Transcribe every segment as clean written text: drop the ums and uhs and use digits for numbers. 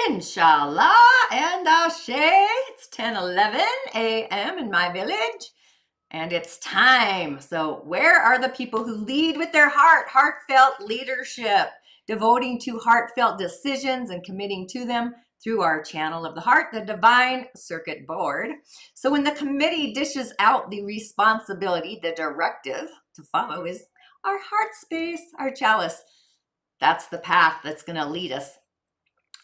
Inshallah and Ashe. It's 10:11 a.m. in my village and it's time. So where are the people who lead with their heart? Heartfelt leadership, devoting to heartfelt decisions and committing to them through our channel of the heart, the divine circuit board. So when the committee dishes out the responsibility, the directive to follow is our heart space, our chalice. That's the path that's going to lead us.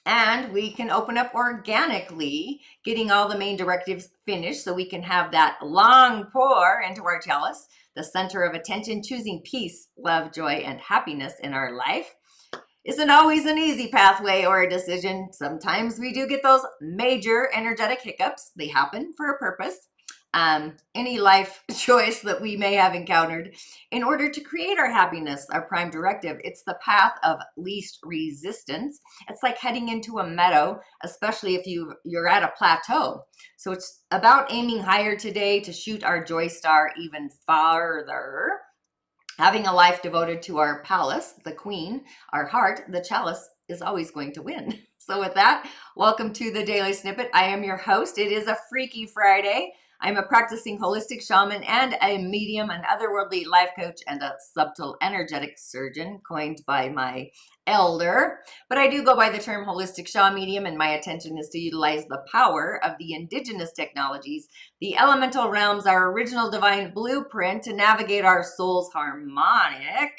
And we can open up organically, getting all the main directives finished so we can have that long pour into our chalice, the center of attention, choosing peace, love, joy, and happiness in our life. Isn't always an easy pathway or a decision. Sometimes we do get those major energetic hiccups. They happen for a purpose. Any life choice that we may have encountered in order to create our happiness, our prime directive, it's the path of least resistance. It's like heading into a meadow, especially if you're at a plateau. So it's about aiming higher today to shoot our joy star even farther. Having a life devoted to our palace, the queen, our heart, the chalice, is always going to win. So with that, welcome to the Daily Snippet. I am your host. It is a Freaky Friday. I'm a practicing holistic shaman and a medium, an otherworldly life coach, and a subtle energetic surgeon coined by my elder. But I do go by the term holistic shaman medium, and my intention is to utilize the power of the indigenous technologies, the elemental realms, our original divine blueprint to navigate our soul's harmonic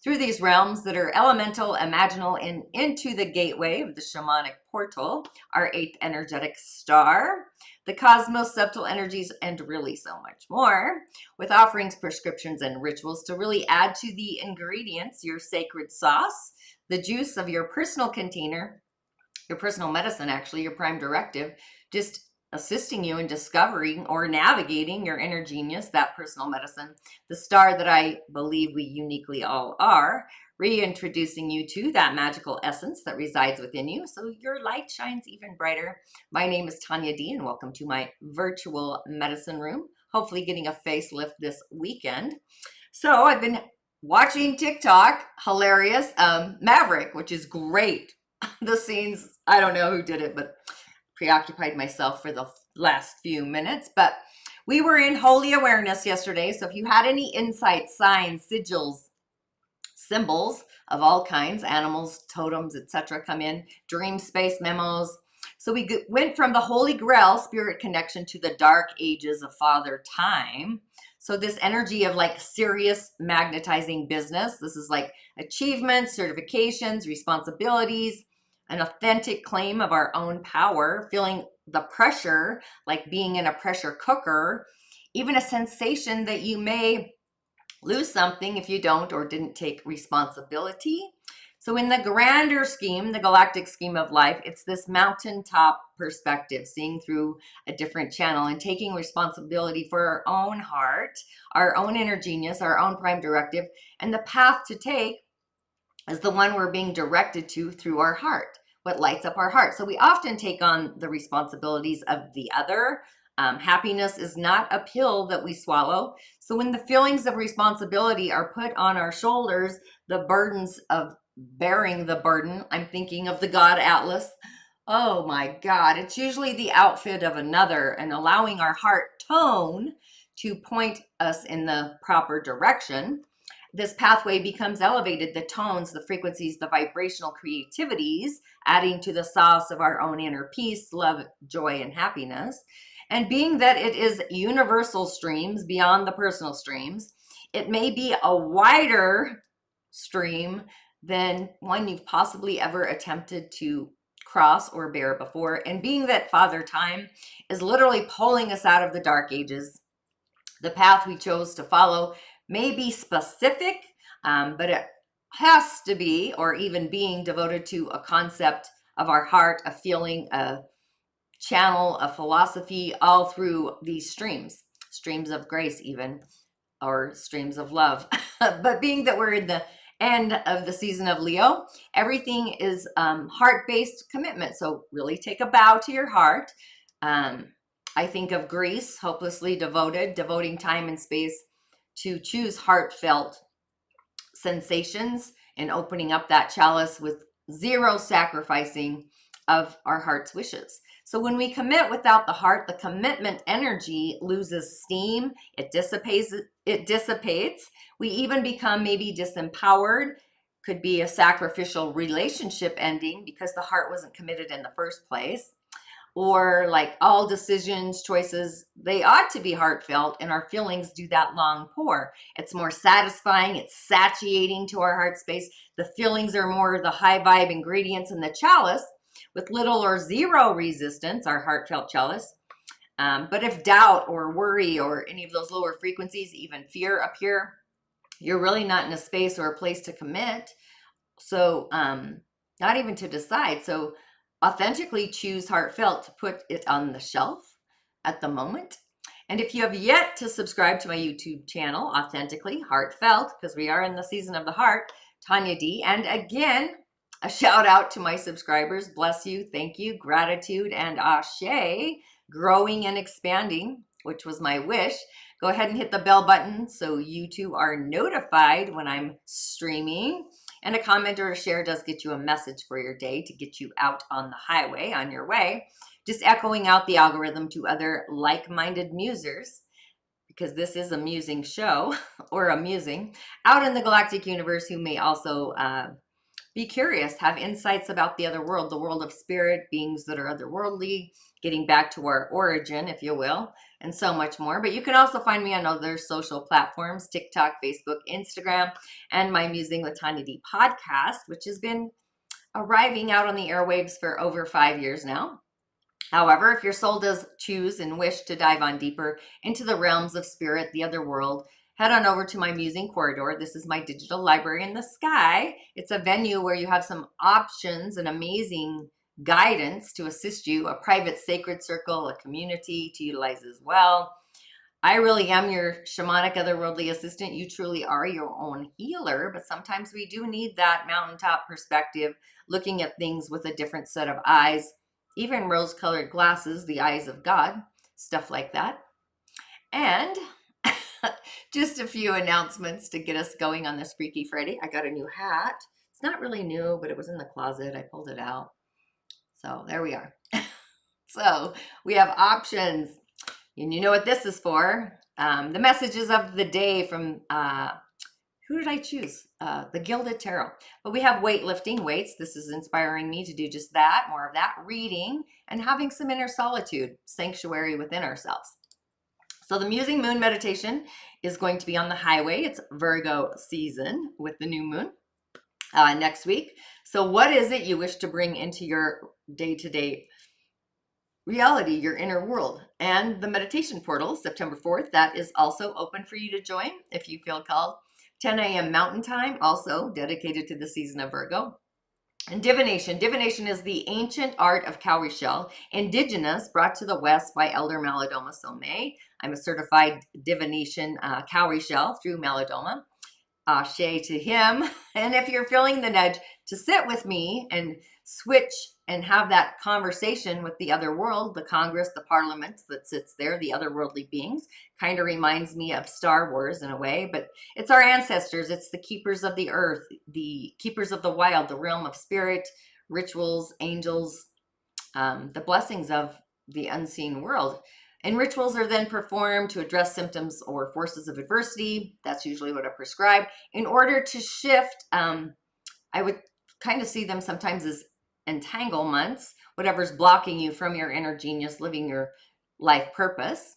through these realms that are elemental, imaginal, and into the gateway of the shamanic portal, our eighth energetic star, the cosmos, subtle energies, and really so much more, with offerings, prescriptions, and rituals to really add to the ingredients, your sacred sauce, the juice of your personal container, your personal medicine, actually, your prime directive, just assisting you in discovering or navigating your inner genius, that personal medicine, the star that I believe we uniquely all are, reintroducing you to that magical essence that resides within you so your light shines even brighter. My name is Tanya D, and welcome to my virtual medicine room, hopefully getting a facelift this weekend. So I've been watching TikTok, hilarious, Maverick, which is great. The scenes, I don't know who did it, but preoccupied myself for the last few minutes. But we were in holy awareness yesterday. So if you had any insights, signs, sigils, symbols of all kinds, animals, totems, etc., come in, dream space memos. So we went from the Holy Grail spirit connection to the dark ages of Father Time. So this energy of like serious magnetizing business. This is like achievements, certifications, responsibilities, an authentic claim of our own power, feeling the pressure, like being in a pressure cooker, even a sensation that you may lose something if you don't or didn't take responsibility. So in the grander scheme, the galactic scheme of life, it's this mountaintop perspective, seeing through a different channel and taking responsibility for our own heart, our own inner genius, our own prime directive, and the path to take is the one we're being directed to through our heart, what lights up our heart. So we often take on the responsibilities of the other. Happiness is not a pill that we swallow. So when the feelings of responsibility are put on our shoulders, the burdens of bearing the burden, I'm thinking of the God Atlas. Oh my God, it's usually the outfit of another, and allowing our heart tone to point us in the proper direction. This pathway becomes elevated, the tones, the frequencies, the vibrational creativities, adding to the sauce of our own inner peace, love, joy, and happiness. And being that it is universal streams beyond the personal streams, it may be a wider stream than one you've possibly ever attempted to cross or bear before. And being that Father Time is literally pulling us out of the dark ages, the path we chose to follow may be specific, but it has to be, or even being devoted to a concept of our heart, a feeling, a channel, a philosophy, all through these streams of grace even, or streams of love. But being that we're in the end of the season of Leo, everything is heart-based commitment. So really take a bow to your heart. I think of Greece, hopelessly devoted, devoting time and space to choose heartfelt sensations and opening up that chalice with zero sacrificing of our heart's wishes. So when we commit without the heart, the commitment energy loses steam, it dissipates. We even become maybe disempowered, could be a sacrificial relationship ending because the heart wasn't committed in the first place. Or like all decisions, choices, they ought to be heartfelt, and our feelings do that long pour. It's more satisfying, it's satiating to our heart space. The feelings are more the high vibe ingredients in the chalice with little or zero resistance, our heartfelt chalice. But if doubt or worry or any of those lower frequencies, even fear appear, you're really not in a space or a place to commit. So not even to decide. So authentically choose heartfelt to put it on the shelf at the moment. And if you have yet to subscribe to my YouTube channel, Authentically Heartfelt, because we are in the season of the heart, Tanya D. And again, a shout out to my subscribers. Bless you, thank you, gratitude, and Ahhhh, growing and expanding, which was my wish. Go ahead and hit the bell button so you too are notified when I'm streaming. And a comment or a share does get you a message for your day to get you out on the highway on your way. Just echoing out the algorithm to other like-minded musers, because this is a musing show or amusing out in the galactic universe who may also be curious, have insights about the other world, the world of spirit, beings that are otherworldly, getting back to our origin, if you will, and so much more. But you can also find me on other social platforms, TikTok, Facebook, Instagram, and my Musing with Tanya D podcast, which has been arriving out on the airwaves for over 5 years now. However, if your soul does choose and wish to dive on deeper into the realms of spirit, the other world, head on over to my Musing Corridor. This is my digital library in the sky. It's a venue where you have some options and amazing guidance to assist you, a private sacred circle, a community to utilize as well. I really am your shamanic otherworldly assistant. You truly are your own healer, but sometimes we do need that mountaintop perspective, looking at things with a different set of eyes, even rose-colored glasses, the eyes of God, stuff like that. And just a few announcements to get us going on this Freaky Friday. I got a new hat. It's not really new, but it was in the closet. I pulled it out. So there we are. So we have options. And you know what this is for. The messages of the day from, who did I choose? The Gilded Tarot. But we have weightlifting weights. This is inspiring me to do just that, more of that, reading, and having some inner solitude, sanctuary within ourselves. So the Musing Moon meditation is going to be on the highway. It's Virgo season with the new moon next week. So what is it you wish to bring into your day-to-day reality, your inner world? And the meditation portal, September 4th, that is also open for you to join if you feel called. 10 a.m. Mountain Time, also dedicated to the season of Virgo. And divination. Divination is the ancient art of cowrie shell, indigenous, brought to the West by Elder Malidoma Somé. I'm a certified divination cowrie shell through Malidoma. Ahhhh to him. And if you're feeling the nudge to sit with me and switch and have that conversation with the other world, the Congress, the Parliament that sits there, the otherworldly beings, kind of reminds me of Star Wars in a way, but it's our ancestors. It's the keepers of the earth, the keepers of the wild, the realm of spirit, rituals, angels, the blessings of the unseen world. And rituals are then performed to address symptoms or forces of adversity. That's usually what I prescribe. In order to shift, I would kind of see them sometimes as entanglements, whatever's blocking you from your inner genius, living your life purpose.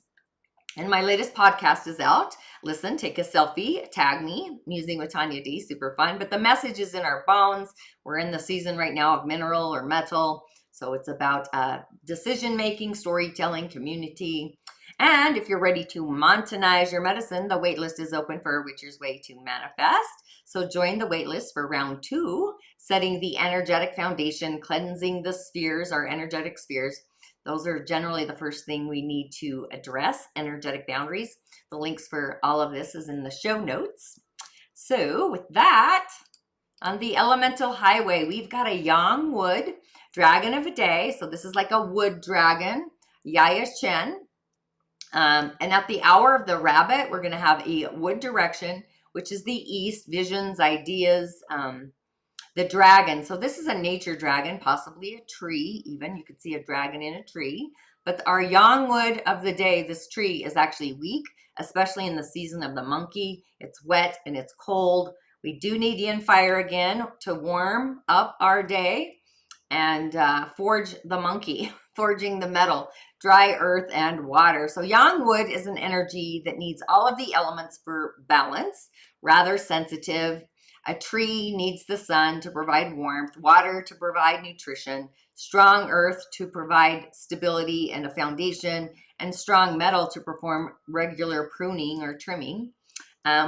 And my latest podcast is out. Listen, take a selfie, tag me, Musing with Tanya D, super fun. But the message is in our bones. We're in the season right now of mineral or metal. So it's about decision-making, storytelling, community. And if you're ready to montanize your medicine, the waitlist is open for A Witcher's Way to Manifest. So join the waitlist for round 2, setting the energetic foundation, cleansing the spheres, our energetic spheres. Those are generally the first thing we need to address, energetic boundaries. The links for all of this is in the show notes. So with that, on the elemental highway, we've got a yang wood dragon of a day. So this is like a wood dragon, Yaya Chen. And at the hour of the rabbit, we're going to have a wood direction, which is the east, visions, ideas, The dragon. So this is a nature dragon, possibly a tree even. You could see a dragon in a tree. But our yang wood of the day, this tree is actually weak, especially in the season of the monkey. It's wet and it's cold. We do need yin fire again to warm up our day and forge the monkey, forging the metal, dry earth and water. So yang wood is an energy that needs all of the elements for balance, rather sensitive. A tree needs the sun to provide warmth, water to provide nutrition, strong earth to provide stability and a foundation, and strong metal to perform regular pruning or trimming,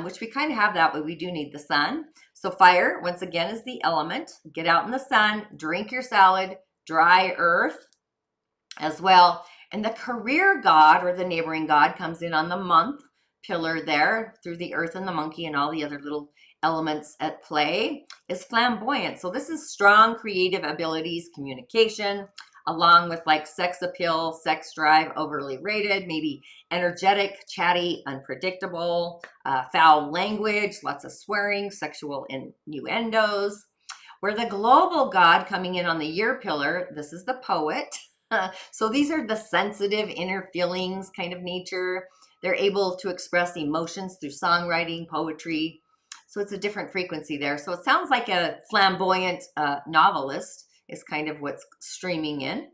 which we kind of have that, but we do need the sun. So fire, once again, is the element. Get out in the sun, drink your salad, dry earth as well. And the career god or the neighboring god comes in on the month pillar there through the earth and the monkey and all the other little elements at play, is flamboyant. So this is strong creative abilities, communication, along with like sex appeal, sex drive, overly rated, maybe energetic, chatty, unpredictable, foul language, lots of swearing, sexual innuendos. Where the global god coming in on the year pillar, this is the poet. So these are the sensitive inner feelings kind of nature. They're able to express emotions through songwriting, poetry. So it's a different frequency there. So it sounds like a flamboyant novelist is kind of what's streaming in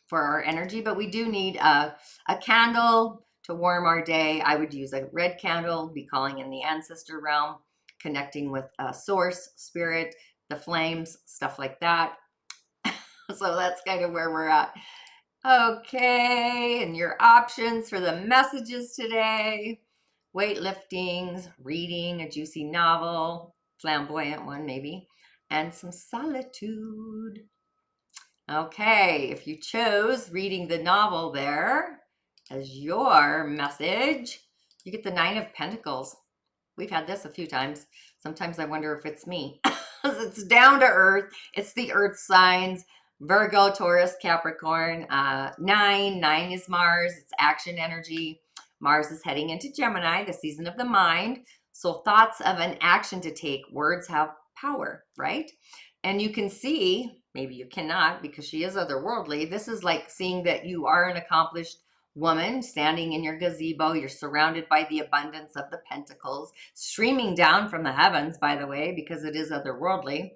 for our energy. But we do need a candle to warm our day. I would use a red candle, be calling in the ancestor realm, connecting with source, spirit, the flames, stuff like that. So that's kind of where we're at. Okay, and your options for the messages today: weightlifting, reading a juicy novel, flamboyant one maybe, and some solitude. Okay, if you chose reading the novel there as your message, you get the 9 of Pentacles. We've had this a few times. Sometimes I wonder if it's me. It's down to earth. It's the earth signs. Virgo, Taurus, Capricorn. 9 is Mars. It's action energy. Mars is heading into Gemini, the season of the mind. So thoughts of an action to take. Words have power, right? And you can see, maybe you cannot because she is otherworldly. This is like seeing that you are an accomplished woman standing in your gazebo. You're surrounded by the abundance of the pentacles streaming down from the heavens, by the way, because it is otherworldly.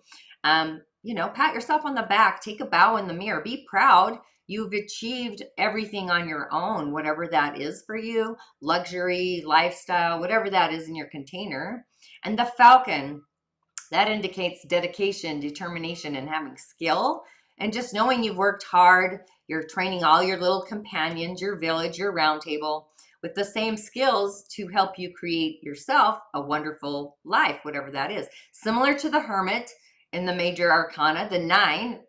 You know, pat yourself on the back, take a bow in the mirror, be proud. You've achieved everything on your own, whatever that is for you, luxury, lifestyle, whatever that is in your container. And the Falcon, that indicates dedication, determination, and having skill. And just knowing you've worked hard, you're training all your little companions, your village, your round table with the same skills to help you create yourself a wonderful life, whatever that is. Similar to the Hermit in the major arcana, the 9,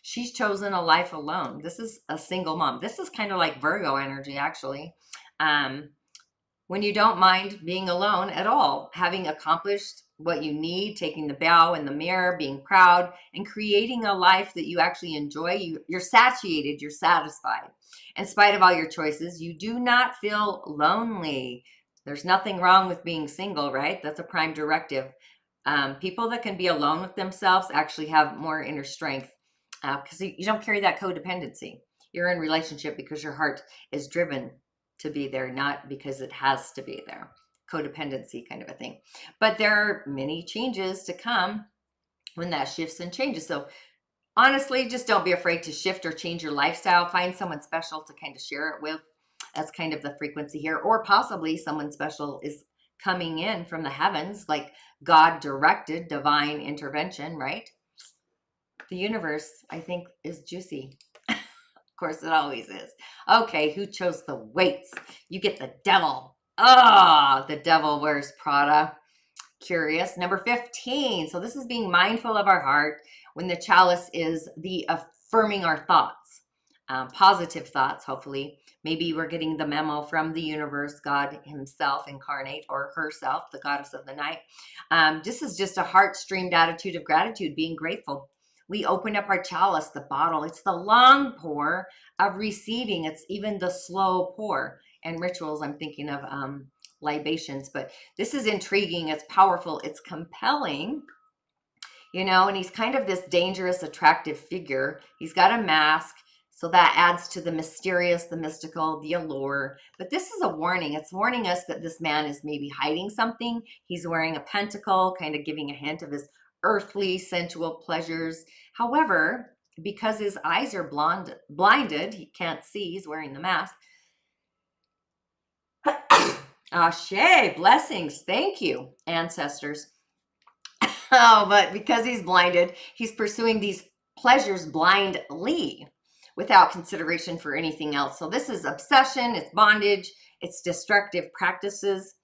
she's chosen a life alone. This is a single mom. This is kind of like Virgo energy, actually. When you don't mind being alone at all, having accomplished what you need, taking the bow in the mirror, being proud, and creating a life that you actually enjoy. You're satiated, you're satisfied. In spite of all your choices, you do not feel lonely. There's nothing wrong with being single, right? That's a prime directive. People that can be alone with themselves actually have more inner strength because you don't carry that codependency. You're in relationship because your heart is driven to be there, not because it has to be there. Codependency kind of a thing. But there are many changes to come when that shifts and changes. So honestly, just don't be afraid to shift or change your lifestyle. Find someone special to kind of share it with. That's kind of the frequency here. Or possibly someone special is coming in from the heavens, like God directed divine intervention, right? The universe, I think, is juicy. Of course, it always is. Okay, who chose the weights? You get the devil. The devil wears Prada. Curious. Number 15. So this is being mindful of our heart when the chalice is the affirming our thoughts, positive thoughts, hopefully. Maybe we're getting the memo from the universe, God himself incarnate, or herself, the goddess of the night. This is just a heart-streamed attitude of gratitude, being grateful. We open up our chalice, the bottle. It's the long pour of receiving. It's even the slow pour. And rituals, I'm thinking of libations. But this is intriguing. It's powerful. It's compelling. and he's kind of this dangerous, attractive figure. He's got a mask, so that adds to the mysterious, the mystical, the allure. But this is a warning. It's warning us that this man is maybe hiding something. He's wearing a pentacle, kind of giving a hint of his earthly, sensual pleasures. However, because his eyes are blinded, he can't see, he's wearing the mask. Ahhhh, blessings. Thank you, ancestors. Oh, but because he's blinded, he's pursuing these pleasures blindly without consideration for anything else. So this is obsession, it's bondage, it's destructive practices.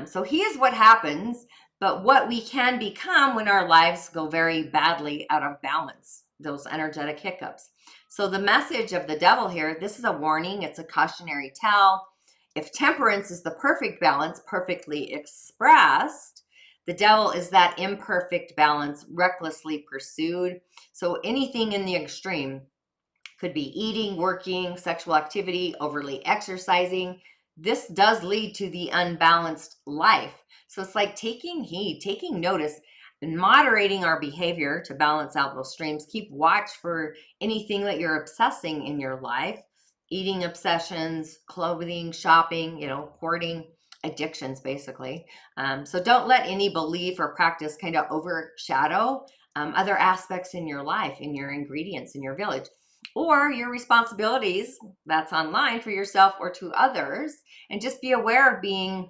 So he is what happens, but what we can become when our lives go very badly out of balance, those energetic hiccups. So the message of the devil here, this is a warning, it's a cautionary tale. If temperance is the perfect balance, perfectly expressed, the devil is that imperfect balance, recklessly pursued. So anything in the extreme could be eating, working, sexual activity, overly exercising. This does lead to the unbalanced life. So it's like taking heed, taking notice, and moderating our behavior to balance out those streams. Keep watch for anything that you're obsessing in your life. Eating obsessions, clothing, shopping, hoarding, addictions, basically. So don't let any belief or practice kind of overshadow other aspects in your life, in your ingredients, in your village, or your responsibilities that's online for yourself or to others. And just be aware of being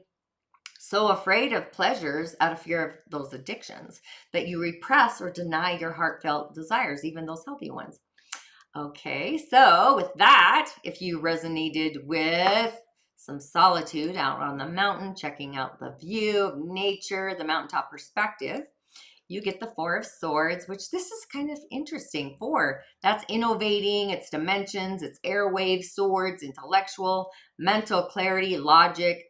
so afraid of pleasures out of fear of those addictions that you repress or deny your heartfelt desires, even those healthy ones. Okay, so with that, if you resonated with some solitude out on the mountain, checking out the view of nature, the mountaintop perspective, you get the Four of Swords, which this is kind of interesting. Four, that's innovating, it's dimensions, it's airwave, swords, intellectual, mental clarity, logic.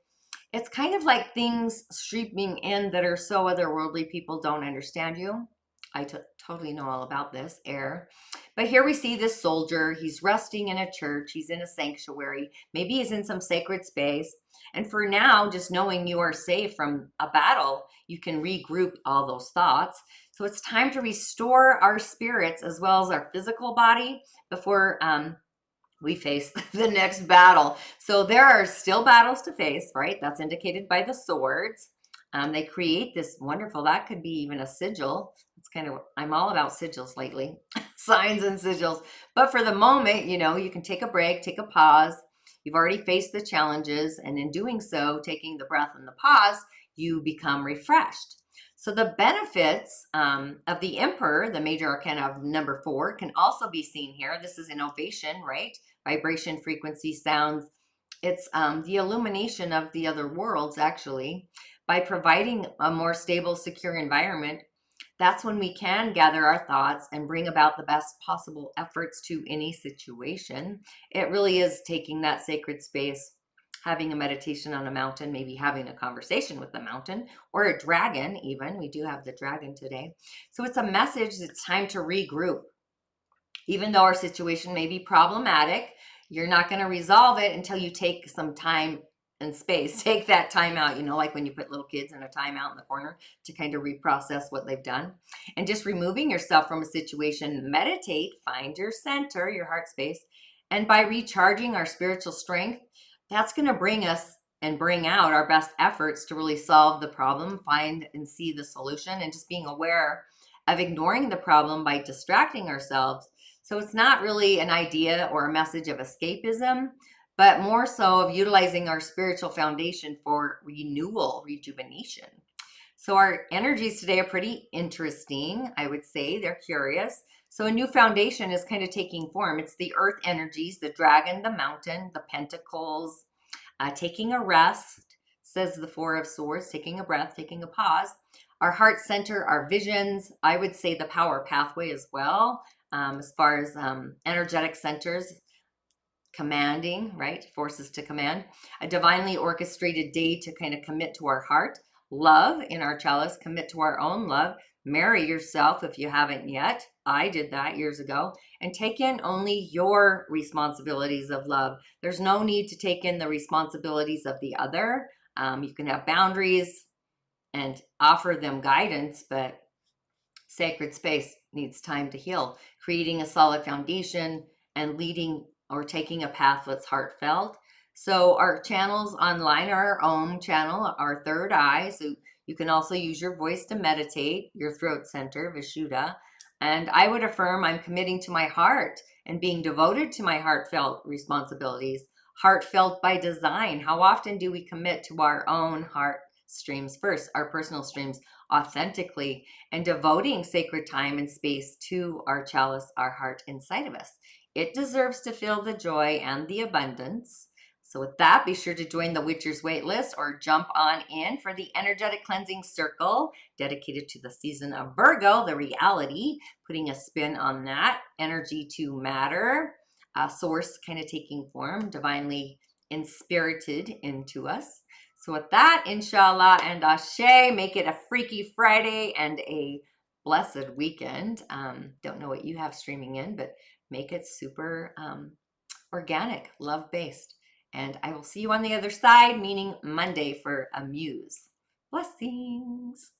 It's kind of like things streaming in that are so otherworldly, people don't understand you. I totally know all about this, air. But here we see this soldier. He's resting in a church. He's in a sanctuary. Maybe he's in some sacred space. And for now, just knowing you are safe from a battle, you can regroup all those thoughts. So it's time to restore our spirits as well as our physical body before we face the next battle. So there are still battles to face, right? That's indicated by the swords. They create this wonderful, that could be even a sigil. It's kind of, I'm all about sigils lately, signs and sigils. But for the moment, you can take a break, take a pause. You've already faced the challenges. And in doing so, taking the breath and the pause, you become refreshed. So the benefits of the Emperor, the major arcana of number 4, can also be seen here. This is innovation, right? Vibration, frequency, sounds. It's the illumination of the other worlds, actually. By providing a more stable, secure environment, that's when we can gather our thoughts and bring about the best possible efforts to any situation. It really is taking that sacred space, having a meditation on a mountain, maybe having a conversation with the mountain or a dragon even. We do have the dragon today. So it's a message, it's time to regroup. Even though our situation may be problematic, you're not going to resolve it until you take some time and space. Take that time out, like when you put little kids in a timeout in the corner to kind of reprocess what they've done. And just removing yourself from a situation, meditate, find your center, your heart space. And by recharging our spiritual strength, that's going to bring us and bring out our best efforts to really solve the problem, find and see the solution, and just being aware of ignoring the problem by distracting ourselves. So it's not really an idea or a message of escapism, but more so of utilizing our spiritual foundation for renewal, rejuvenation. So our energies today are pretty interesting. I would say they're curious. So a new foundation is kind of taking form. It's the earth energies, the dragon, the mountain, the pentacles, taking a rest, says the Four of Swords, taking a breath, taking a pause. Our heart center, our visions, I would say the power pathway as well, as far as energetic centers, commanding, right? Forces to command. A divinely orchestrated day to kind of commit to our heart. Love in our chalice, commit to our own love. Marry yourself if you haven't yet. I did that years ago. And take in only your responsibilities of love. There's no need to take in the responsibilities of the other. You can have boundaries and offer them guidance, but Sacred space needs time to heal, creating a solid foundation and leading or taking a path that's heartfelt. So our channels online are our own channel, our third eye. So you can also use your voice to meditate, your throat center, Vishuddha. And I would affirm I'm committing to my heart and being devoted to my heartfelt responsibilities. Heartfelt by design. How often do we commit to our own heart streams first, our personal streams, authentically, and devoting sacred time and space to our chalice, our heart inside of us? It deserves to feel the joy and the abundance. So with that, be sure to join the Witcher's Waitlist or jump on in for the energetic cleansing circle dedicated to the season of Virgo, the reality, putting a spin on that energy to matter, source kind of taking form, divinely inspirited into us. So with that, inshallah and Ahhhh, make it a freaky Friday and a blessed weekend. Don't know what you have streaming in, but make it super organic, love-based. And I will see you on the other side, meaning Monday for a muse. Blessings.